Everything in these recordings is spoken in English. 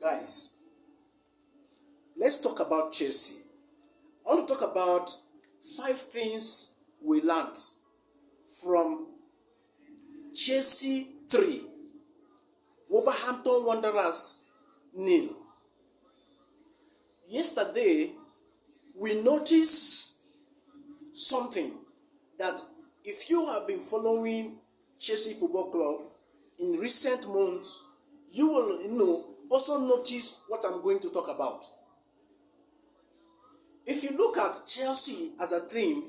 Guys, let's talk about Chelsea. I want to talk about 5 things we learned from Chelsea 3, Wolverhampton Wanderers 0. Yesterday, we noticed something that if you have been following Chelsea Football Club in recent months, you will also notice what I'm going to talk about. If you look at Chelsea as a team,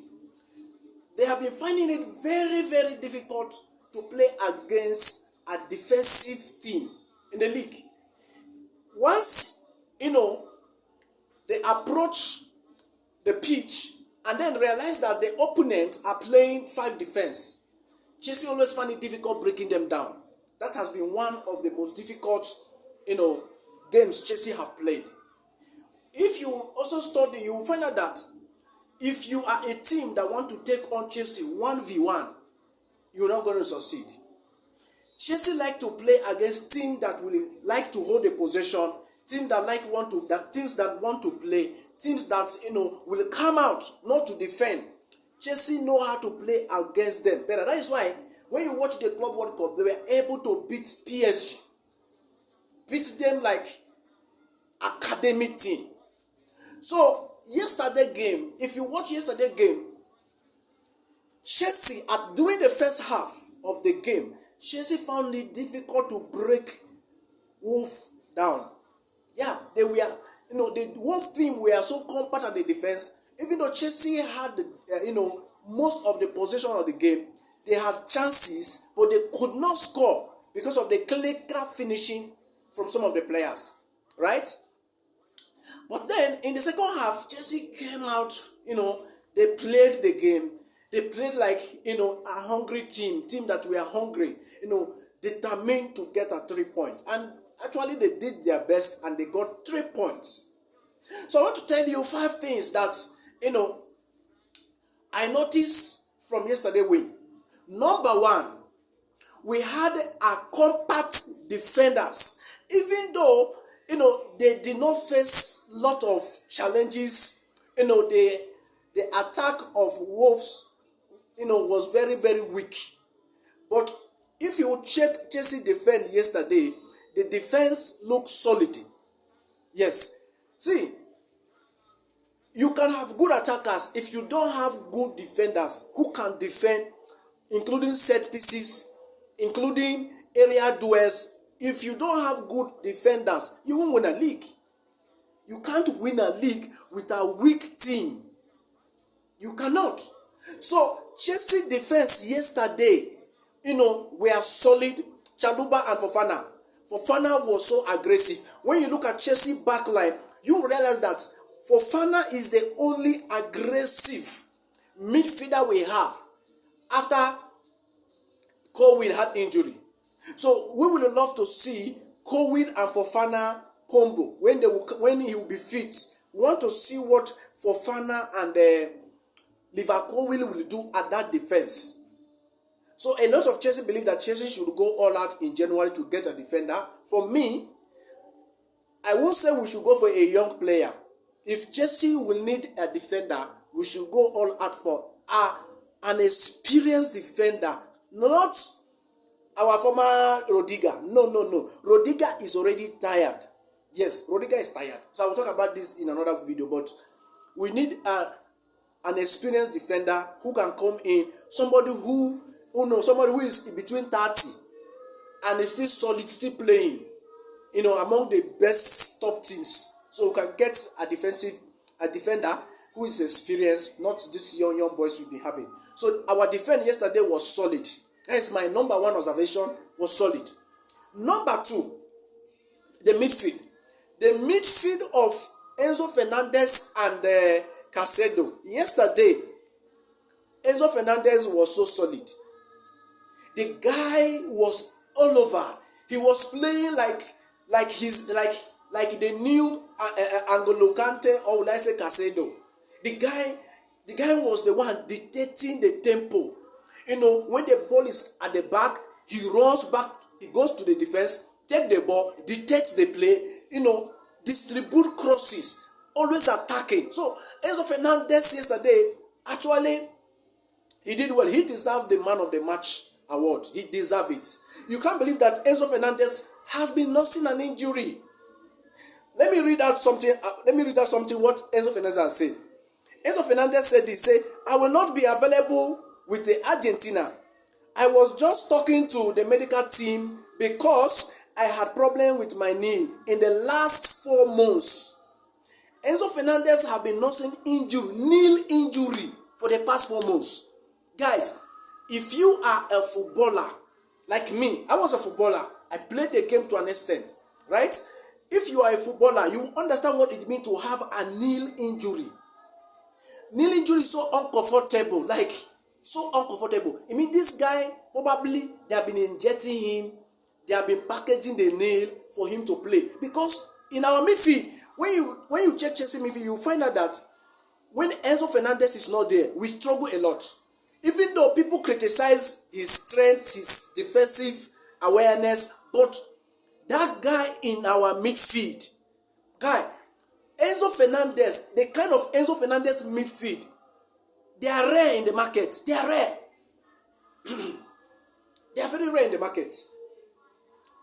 they have been finding it very, very difficult to play against a defensive team in the league. Once, they approach the pitch and then realize that the opponent are playing 5 defense, Chelsea always find it difficult breaking them down. That has been one of the most difficult, games Chelsea have played. If you also study, you will find out that if you are a team that want to take on Chelsea 1v1, you're not going to succeed. Chelsea like to play against teams that will like to hold a possession, teams that want to play, teams that will come out not to defend. Chelsea know how to play against them better. That is why when you watch the Club World Cup, they were able to beat PSG, beat them like academy team. So yesterday game, if you watch yesterday game, Chelsea during the first half of the game, Chelsea found it difficult to break Wolf down. Yeah, they were, the Wolf team were so compact at the defense. Even though Chelsea had, most of the possession of the game, they had chances, but they could not score because of the clinical finishing from some of the players, right? But then in the second half, Chelsea came out, they played the game. They played like, a hungry team that were hungry, determined to get a 3 point. And actually they did their best and they got 3 points. So I want to tell you 5 things that, I noticed from yesterday win. Number 1, we had a compact defenders. Even though, they did not face a lot of challenges, the attack of Wolves, was very, very weak. But if you check Chelsea defense yesterday, the defense looked solid. Yes. See, you can have good attackers if you don't have good defenders who can defend, including set pieces, including area duels. If you don't have good defenders, you won't win a league. You can't win a league with a weak team. You cannot. So Chelsea defense yesterday, were solid. Chaluba and Fofana. Fofana was so aggressive. When you look at Chelsea backline, you realize that Fofana is the only aggressive midfielder we have after Colwill had injury. So we would love to see Colwill and Fofana combo when he will be fit. We want to see what Fofana and Liverpool will do at that defense. So a lot of Chelsea believe that Chelsea should go all out in January to get a defender. For me, I won't say we should go for a young player. If Chelsea will need a defender, we should go all out for an experienced defender, not our former Rodiga. No. Rodiga is already tired. Yes, Rodiga is tired. So I will talk about this in another video. But we need an experienced defender who can come in, somebody who is between 30 and is still solid, still playing, among the best top teams. So we can get a defender who is experienced, not this young boys we've been having. So our defense yesterday was solid. Hence my number 1 observation was solid. Number 2, the midfield. The midfield of Enzo Fernandez and Caicedo. Yesterday, Enzo Fernandez was so solid. The guy was all over. He was playing like the new N'Golo Kante, or will I say Caicedo. The guy was the one dictating the tempo. When the ball is at the back, he runs back, he goes to the defense, take the ball, dictates the play, distribute crosses, always attacking. So Enzo Fernandez yesterday, actually, he did well. He deserved the man of the match award. He deserved it. You can't believe that Enzo Fernandez has been nursing an injury. Let me read out something. What Enzo Fernandez has said. Enzo Fernandez said this. Say, I will not be available with the Argentina. I was just talking to the medical team because I had problem with my knee in the last 4 months. Enzo Fernandez have been nursing knee injury for the past 4 months. Guys, if you are a footballer like me, I was a footballer. I played the game to an extent, right? If you are a footballer, you understand what it means to have a knee injury. Knee injury is so uncomfortable, so uncomfortable. I mean, this guy, probably, they have been injecting him, they have been packaging the nail for him to play. Because in our midfield, when you check Chelsea midfield, you find out that when Enzo Fernandez is not there, we struggle a lot. Even though people criticize his strength, his defensive awareness, but that guy in our midfield, Enzo Fernandez, the kind of Enzo Fernandez midfield, they are rare in the market. They are rare. They are very rare in the market.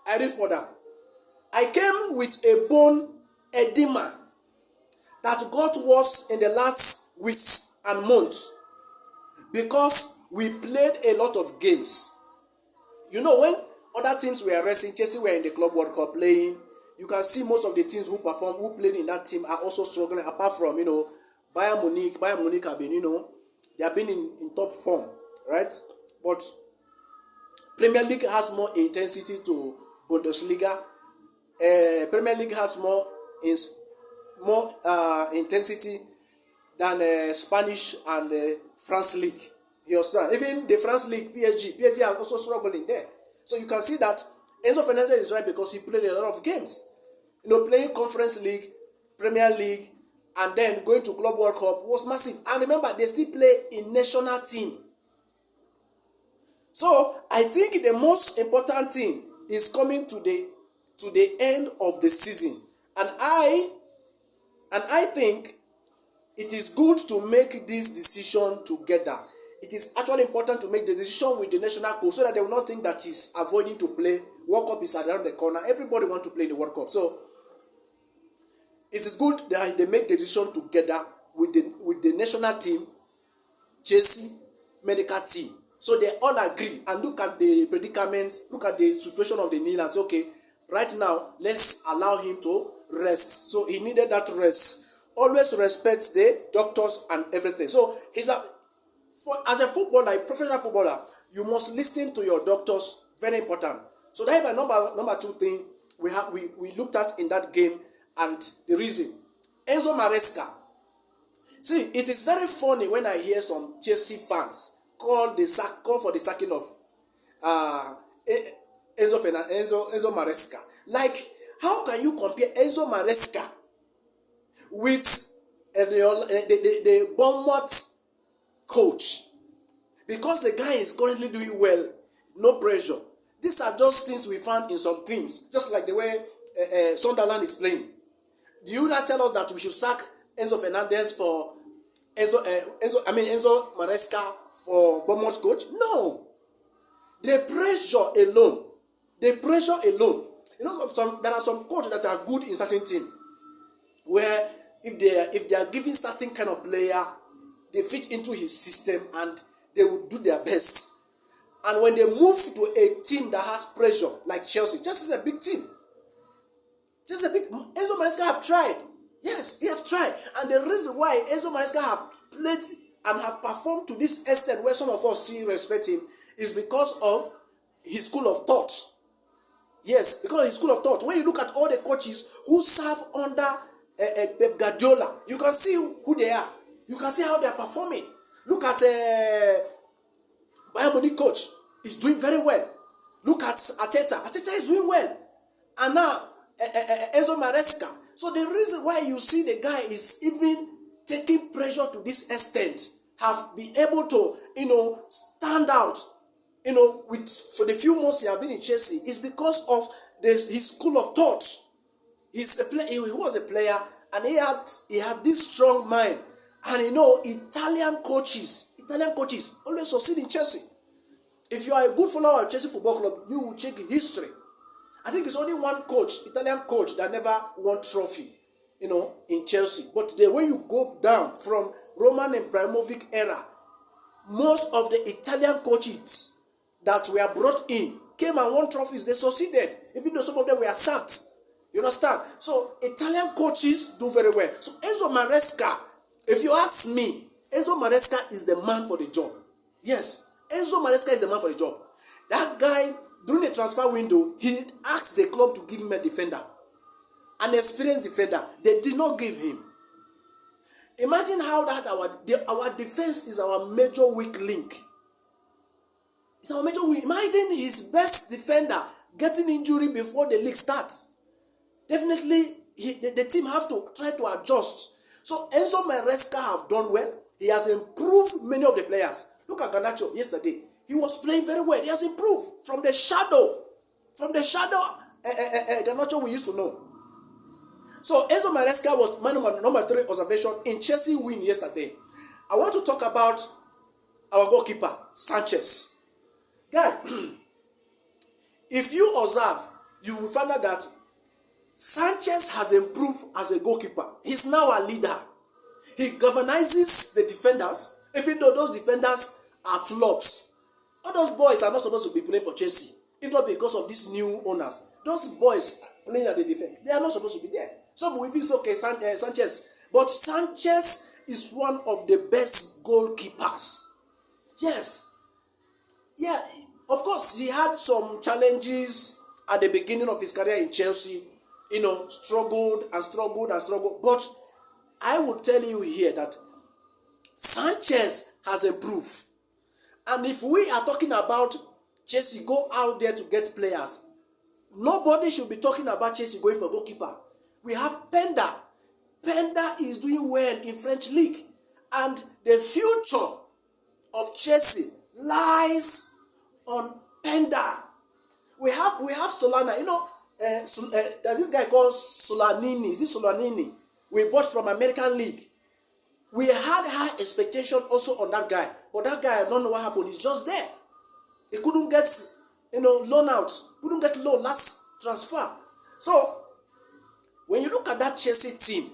I read further. I came with a bone edema that got worse in the last weeks and months because we played a lot of games. When other teams were resting, Chelsea were in the Club World Cup playing, you can see most of the teams who played in that team are also struggling, apart from, Bayern Munich. Bayern Munich have been, they have been in top form, right? But Premier League has more intensity to Bundesliga. Premier League has more intensity than Spanish and France League. You understand? Even the France League, PSG are also struggling there. So you can see that Enzo Fernandez is right because he played a lot of games. Playing Conference League, Premier League, and then going to Club World Cup was massive. And remember, they still play in national team. So I think the most important thing is coming to the end of the season, and I think it is good to make this decision together. It is actually important to make the decision with the national coach so that they will not think that he's avoiding to play. World Cup is around the corner. Everybody wants to play the World Cup. So it is good that they make the decision together with the national team, Chelsea medical team. So they all agree and look at the predicament, look at the situation of the knee and say, okay, right now, let's allow him to rest. So he needed that rest. Always respect the doctors and everything. So as a footballer, a professional footballer, you must listen to your doctors. Very important. So that is my number 2 thing we looked at in that game, and the reason. Enzo Maresca. See, it is very funny when I hear some Chelsea fans call for the sacking of Enzo Maresca. Like, how can you compare Enzo Maresca with the Bournemouth coach? Because the guy is currently doing well, no pressure. These are just things we found in some teams, just like the way Sunderland is playing. Do you not tell us that we should sack Enzo Fernandez for Enzo Maresca for Bournemouth coach? No. The pressure alone. There are some coaches that are good in certain teams, where if they are giving certain kind of player, they fit into his system and they will do their best. And when they move to a team that has pressure, like Chelsea is a big team. Enzo Maresca have tried. Yes, he have tried. And the reason why Enzo Maresca have played and have performed to this extent where some of us see respect him is because of his school of thought. Yes, because of his school of thought. When you look at all the coaches who serve under Pep Guardiola, you can see who they are. You can see how they are performing. Look at Bayern Munich coach is doing very well. Look at Arteta. Arteta is doing well. And now Enzo Maresca. So the reason why you see the guy is even taking pressure to this extent, have been able to, stand out, for the few months he has been in Chelsea, is because of his school of thought. He was a player, and he had this strong mind. And Italian coaches always succeed in Chelsea. If you are a good follower of Chelsea Football Club, you will check history. I think it's only one Italian coach that never won trophy, in Chelsea. But when you go down from Roman and Abramovich era, most of the Italian coaches that were brought in came and won trophies. They succeeded, even though some of them were sacked. You understand? So Italian coaches do very well. So Enzo Maresca, if you ask me, Enzo Maresca is the man for the job. Yes, Enzo Maresca is the man for the job. That guy, during the transfer window, he asked the club to give him a defender, an experienced defender. They did not give him. Imagine how that our defense is our major weak link. It's our major weak. Imagine his best defender getting injury before the league starts. Definitely, the team have to try to adjust. So Enzo Maresca have done well. He has improved many of the players. Look at Garnacho yesterday. He was playing very well. He has improved from the shadow. Garnacho we used to know. So Enzo Maresca was my number 3 observation in Chelsea win yesterday. I want to talk about our goalkeeper, Sanchez. Guy, if you observe, you will find out that Sanchez has improved as a goalkeeper. He's now a leader. He galvanizes the defenders, even though those defenders are flops. All those boys are not supposed to be playing for Chelsea, if not because of these new owners. Those boys playing at the defense, they are not supposed to be there. Some will feel okay, Sanchez. But Sanchez is one of the best goalkeepers. Yes. Yeah, of course, he had some challenges at the beginning of his career in Chelsea. Struggled. But I would tell you here that Sanchez has improved. And if we are talking about Chelsea go out there to get players, nobody should be talking about Chelsea going for goalkeeper. We have Penda. Penda is doing well in French league. And the future of Chelsea lies on Penda. We have Solana. There's this guy called Solanini. Is it Solanini? We bought from American League. We had high expectation also on that guy. But that guy, I don't know what happened. He's just there. He couldn't get, loan out. Couldn't get loan last transfer. So, when you look at that Chelsea team,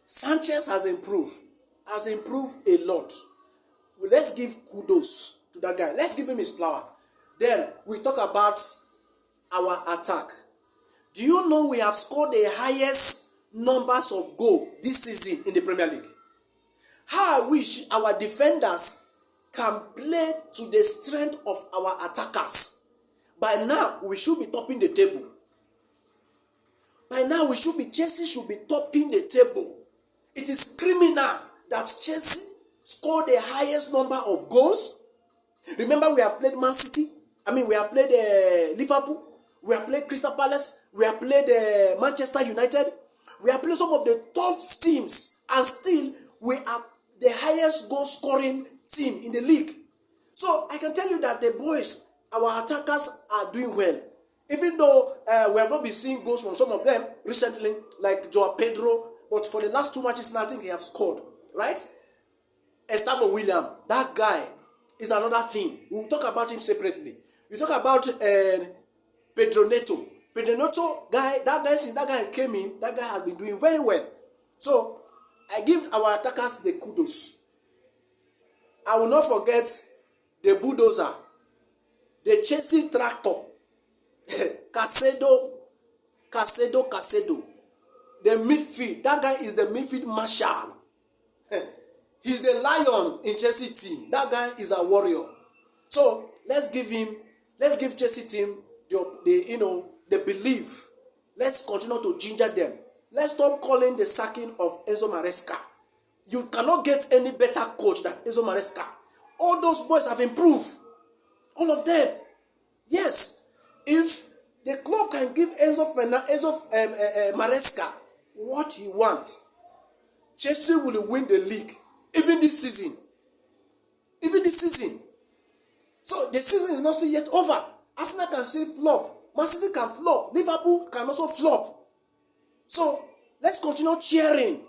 Sanchez has improved a lot. Well, let's give kudos to that guy. Let's give him his flower. Then we talk about our attack. Do you know we have scored the highest numbers of goals this season in the Premier League? How I wish our defenders can play to the strength of our attackers. By now, we should be topping the table. Chelsea should be topping the table. It is criminal that Chelsea scored the highest number of goals. Remember, we have played Man City. We have played Liverpool. We have played Crystal Palace. We have played Manchester United. We have played some of the top teams. And still, we are the highest goal scoring team in the league. So, I can tell you that the boys, our attackers are doing well. Even though we have not been seeing goals from some of them recently, like Joao Pedro. But for the last 2 matches now, I think he has scored. Right? Estavo William, that guy is another thing. We'll talk about him separately. You talk about Pedro Neto. Pedro Neto, since that guy came in, that guy has been doing very well. So, I give our attackers the kudos. I will not forget the bulldozer, the Chelsea tractor, Casedo, the midfield. That guy is the midfield marshal. He's the lion in Chelsea team. That guy is a warrior. So let's give Chelsea team the belief. Let's continue to ginger them. Let's stop calling the sacking of Enzo Maresca. You cannot get any better coach than Enzo Maresca. All those boys have improved. All of them. Yes. If the club can give Enzo Maresca what he wants, Chelsea will win the league. Even this season. So the season is not still yet over. Arsenal can still flop. Man City can flop. Liverpool can also flop. So let's continue cheering.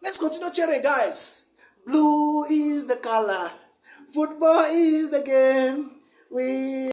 Let's continue cheering, guys. Blue is the color. Football is the game. We